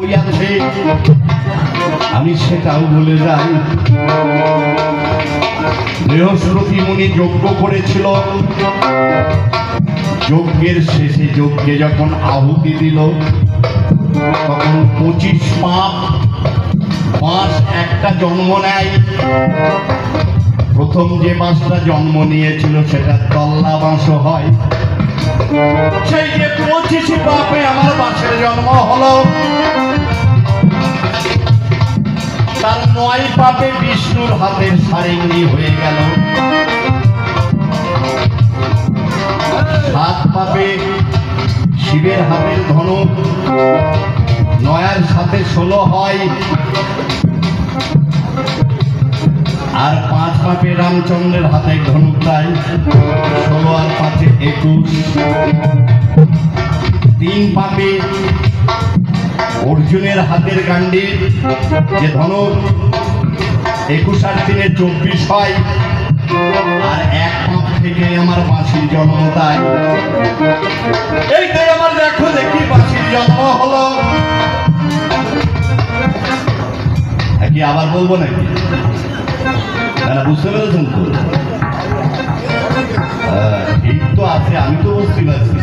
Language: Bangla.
ওই আছে আমি সেটাও বলে যাই। বৃহস্পতি মুনি যজ্ঞ করেছিল, যজ্ঞের শেষে যজ্ঞে যখন আহুতি দিল তখন 25 মাস একটা জন্ম নেয়। প্রথম যে মাসটা জন্ম নিয়েছিল সেটা তল্লা মাস হয়। সেই যে 25 পাপে আমার মাসের জন্ম হলো, তার 9 পাপে বিষ্ণুর হাতের সারেঙ্গি হয়ে গেল, 7 পাপে শিবের হাতের ধনুক, 9 সাথে 16 হয়, আর 5 পাপে রামচন্দ্রের হাতে ধনুক তাই 16 আর 5 21। 3 পাপে অর্জুনের হাতের গান্ডীর যে ধনুক 21 আর 3 24 হয়, আর 1 পাপ থেকে আমার বাঁশির জন্ম তাই। এইটাই আমার দেখো দেখি বাঁশির জন্ম হলো। কি আবার বলবো নাকি? বুঝতে পেরেছেন তো? ঠিক তো আছে, আমি তো বুঝতে পারছি।